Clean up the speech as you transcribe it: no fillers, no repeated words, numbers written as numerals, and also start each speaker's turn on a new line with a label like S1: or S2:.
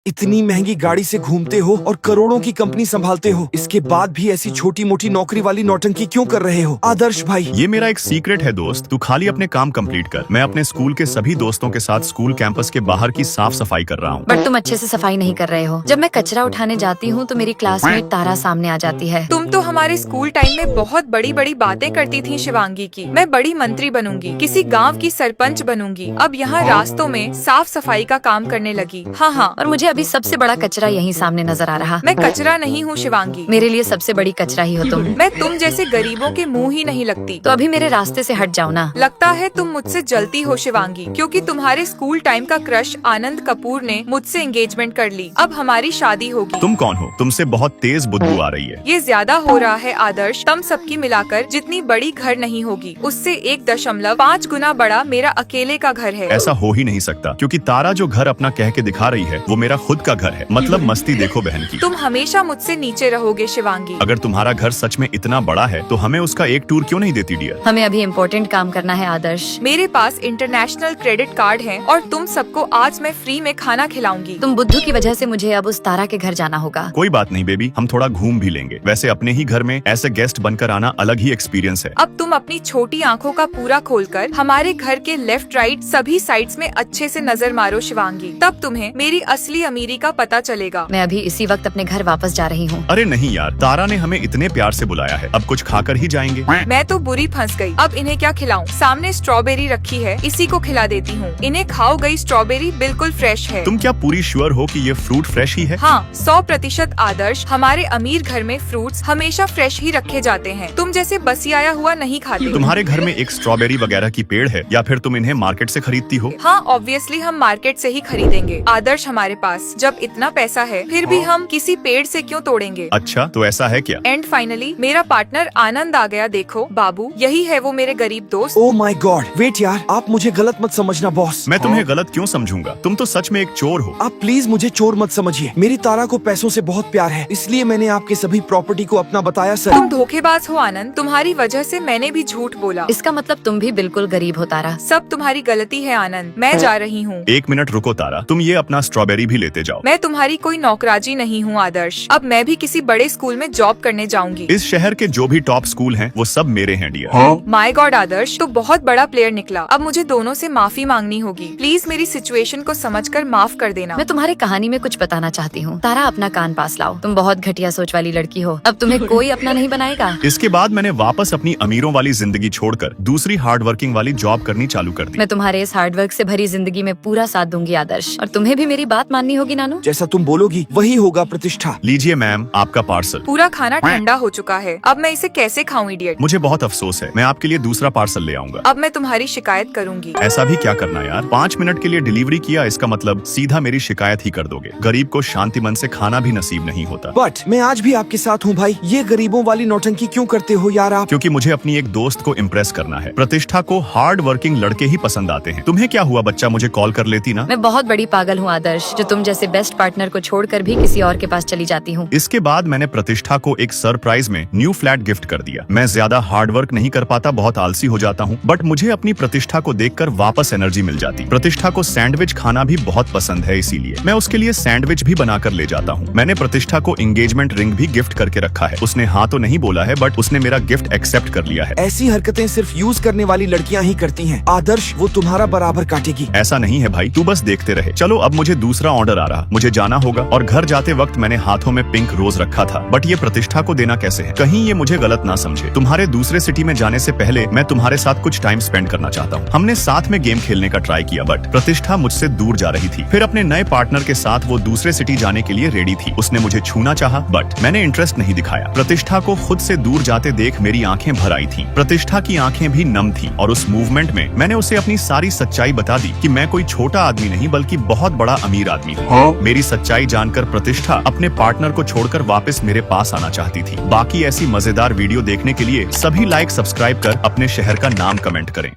S1: इतनी महंगी गाड़ी से घूमते हो और करोड़ों की कंपनी संभालते हो, इसके बाद भी ऐसी छोटी मोटी नौकरी वाली नौटंकी क्यों कर रहे हो? आदर्श भाई,
S2: ये मेरा एक सीक्रेट है दोस्त, तू खाली अपने काम कंप्लीट कर। मैं अपने स्कूल के सभी दोस्तों के साथ स्कूल कैंपस के बाहर की साफ सफाई कर रहा हूँ।
S3: बट तुम अच्छे से सफाई नहीं कर रहे हो। जब मैं कचरा उठाने जाती हूँ तो मेरी क्लासमेट तारा सामने आ जाती है।
S4: तुम तो हमारे स्कूल टाइम में बहुत बड़ी बड़ी बातें करती थी शिवांगी की। मैं बड़ी मंत्री बनूंगी, किसी गांव की सरपंच बनूंगी। अब यहाँ रास्तों में साफ सफाई का काम करने लगी। हाँ,
S3: और मुझे अभी सबसे बड़ा कचरा यहीं सामने नजर आ रहा।
S4: मैं कचरा नहीं हूँ शिवांगी,
S3: मेरे लिए सबसे बड़ी कचरा ही हो तुम।
S4: मैं तुम जैसे गरीबों के मुंह ही नहीं लगती।
S3: तो अभी मेरे रास्ते से हट जाओ ना।
S4: लगता है तुम मुझसे जलती हो शिवांगी, क्योंकि तुम्हारे स्कूल टाइम का क्रश आनंद कपूर ने मुझसे एंगेजमेंट कर ली। अब हमारी शादी होगी।
S2: तुम कौन हो? तुमसे बहुत तेज बुदबू आ रही है।
S4: ये ज्यादा हो रहा है आदर्श। तुम सबकी मिलाकर जितनी बड़ी घर नहीं होगी, उससे 1.5 गुना बड़ा मेरा अकेले का घर है।
S2: ऐसा हो ही नहीं सकता, क्योंकि तारा जो घर अपना कह के दिखा रही है वो मेरा खुद का घर है। मतलब मस्ती देखो बहन की।
S4: तुम हमेशा मुझसे नीचे रहोगे शिवांगी।
S2: अगर तुम्हारा घर सच में इतना बड़ा है तो हमें उसका एक टूर क्यों नहीं देती डियर?
S3: हमें अभी इम्पोर्टेंट काम करना है आदर्श।
S4: मेरे पास इंटरनेशनल क्रेडिट कार्ड है और तुम सबको आज मैं फ्री में खाना खिलाऊंगी।
S3: तुम बुद्धू की वजह से मुझे अब उस तारा के घर जाना होगा।
S2: कोई बात नहीं बेबी, हम थोड़ा घूम भी लेंगे। वैसे अपने ही घर में ऐसे गेस्ट बनकर आना अलग ही एक्सपीरियंस है।
S4: अब तुम अपनी छोटी आंखों का पूरा खोलकर हमारे घर के लेफ्ट राइट सभी साइड्स में अच्छे से नजर मारो शिवांगी, तब तुम्हें मेरी असली अमीरी का पता चलेगा।
S3: मैं अभी इसी वक्त अपने घर वापस जा रही हूँ।
S2: अरे नहीं यार, तारा ने हमें इतने प्यार से बुलाया है, अब कुछ खाकर ही जाएंगे।
S4: मैं तो बुरी फंस गई। अब इन्हें क्या खिलाऊं? सामने स्ट्रॉबेरी रखी है, इसी को खिला देती हूँ। इन्हें खाओ गई स्ट्रॉबेरी बिल्कुल फ्रेश है।
S2: तुम क्या पूरी श्योर हो कि ये फ्रूट फ्रेश ही है?
S4: हाँ, 100% आदर्श। हमारे अमीर घर में फ्रूट्स हमेशा फ्रेश ही रखे जाते हैं। तुम जैसे बसियाया हुआ नहीं खाते।
S2: तुम्हारे घर में एक स्ट्रॉबेरी वगैरह की पेड़ है या फिर तुम इन्हें मार्केट से खरीदती हो?
S4: हाँ, ऑब्वियसली हम मार्केट से ही खरीदेंगे। आदर्श, हमारे पास जब इतना पैसा है फिर भी हम किसी पेड़ से क्यों तोड़ेंगे?
S2: अच्छा, तो ऐसा है क्या?
S4: एंड फाइनली मेरा पार्टनर आनंद आ गया। देखो बाबू, यही है वो मेरे गरीब दोस्त।
S1: ओ माय गॉड, वेट यार, आप मुझे गलत मत समझना बॉस।
S2: मैं तुम्हें गलत क्यों समझूंगा? तुम तो सच में एक चोर हो।
S1: आप प्लीज मुझे चोर मत समझिए। मेरी तारा को पैसों से बहुत प्यार है, इसलिए मैंने आपके सभी प्रॉपर्टी को अपना बताया सर।
S4: तुम धोखेबाज हो आनंद, तुम्हारी वजह से मैंने भी झूठ बोला।
S3: इसका मतलब तुम भी बिल्कुल गरीब हो तारा।
S4: सब तुम्हारी गलती है आनंद, मैं जा रही हूँ।
S2: एक मिनट रुको तारा, तुम ये अपना स्ट्रॉबेरी भी लेते जाओ।
S4: मैं तुम्हारी कोई नौकराजी नहीं हूँ आदर्श। अब मैं भी किसी बड़े स्कूल में जॉब करने जाऊंगी।
S2: इस शहर के जो भी टॉप स्कूल हैं वो सब मेरे हैं डियर।
S4: माय गॉड आदर्श, तो बहुत बड़ा प्लेयर निकला। अब मुझे दोनों से माफी मांगनी होगी। प्लीज मेरी सिचुएशन को समझकर माफ कर देना।
S3: मैं तुम्हारी कहानी में कुछ बताना चाहती हूँ। तारा, अपना कान पास लाओ। तुम बहुत घटिया सोच वाली लड़की हो। अब तुम्हें कोई अपना नहीं बनाएगा।
S2: इसके बाद मैंने वापस अपनी अमीरों वाली जिंदगी छोड़कर दूसरी हार्ड वर्किंग वाली जॉब करनी चालू कर दी।
S3: मैं तुम्हारे इस हार्डवर्क से भरी जिंदगी में पूरा साथ दूंगी आदर्श, और तुम्हें भी मेरी बात माननी होगी नानू।
S1: जैसा तुम बोलोगी वही होगा प्रतिष्ठा।
S2: लीजिए मैम, आपका पार्सल।
S4: पूरा खाना ठंडा हो चुका है, अब मैं इसे कैसे खाऊं इडियट?
S2: मुझे बहुत अफसोस है, मैं आपके लिए दूसरा पार्सल ले आऊंगा।
S4: अब मैं तुम्हारी शिकायत करूंगी।
S2: ऐसा भी क्या करना यार, 5 मिनट के लिए डिलीवरी किया, इसका मतलब सीधा मेरी शिकायत ही कर दोगे। गरीब को शांति मन से खाना भी नसीब नहीं होता।
S1: बट मैं आज भी आपके साथ हूँ भाई। ये गरीबों वाली नौटंकी क्यों करते हो यार आप?
S2: क्योंकि मुझे अपनी एक दोस्त को इम्प्रेस करना है। प्रतिष्ठा को हार्ड वर्किंग लड़के ही पसंद आते हैं। तुम्हें क्या हुआ बच्चा, मुझे कॉल कर लेती ना।
S3: मैं बहुत बड़ी पागल हूँ आदर्श, जो तुम जैसे बेस्ट पार्टनर को छोड़कर भी किसी और के पास चली जाती हूँ।
S2: इसके बाद मैंने प्रतिष्ठा को एक सरप्राइज में न्यू फ्लैट गिफ्ट कर दिया। मैं ज्यादा हार्ड वर्क नहीं कर पाता, बहुत आलसी हो जाता हूँ, बट मुझे अपनी प्रतिष्ठा को देखकर वापस एनर्जी मिल जाती। प्रतिष्ठा को सैंडविच खाना भी बहुत पसंद है, इसीलिए मैं उसके लिए सैंडविच भी बनाकर ले जाता हूँ। मैंने प्रतिष्ठा को एंगेजमेंट रिंग भी गिफ्ट करके रखा है। उसने हाँ तो नहीं बोला है, बट उसने मेरा गिफ्ट एक्सेप्ट कर लिया है।
S1: ऐसी हरकतें सिर्फ यूज करने वाली लड़कियां ही करती हैं। आदर्श, वो तुम्हारा बराबर काटेगी।
S2: ऐसा नहीं है भाई, तू बस देखते रहे। चलो अब मुझे दूसरा ऑर्डर आ रहा, मुझे जाना होगा। और घर जाते वक्त मैंने हाथों में पिंक रोज रखा था, बट ये प्रतिष्ठा को देना कैसे है? कहीं ये मुझे गलत ना समझे। तुम्हारे दूसरे सिटी में जाने से पहले मैं तुम्हारे साथ कुछ टाइम स्पेंड करना चाहता हूँ। हमने साथ में गेम खेलने का ट्राई किया, बट प्रतिष्ठा मुझसे दूर जा रही थी। फिर अपने नए पार्टनर के साथ वो दूसरे सिटी जाने के लिए रेडी थी। उसने मुझे छूना चाहा, बट मैंने इंटरेस्ट नहीं दिखाया। प्रतिष्ठा को खुद से दूर जाते देख मेरी आंखें भर आई थी। प्रतिष्ठा की आंखें भी नम थी, और उस मूवमेंट में मैंने उसे अपनी सारी सच्चाई बता दी कि मैं कोई छोटा आदमी नहीं बल्कि बहुत बड़ा अमीर आदमी हूँ। मेरी सच्चाई जानकर प्रतिष्ठा अपने पार्टनर को छोड़कर वापस मेरे पास आना चाहती थी। बाकी ऐसी मजेदार वीडियो देखने के लिए सभी लाइक, सब्सक्राइब कर अपने शहर का नाम कमेंट करें।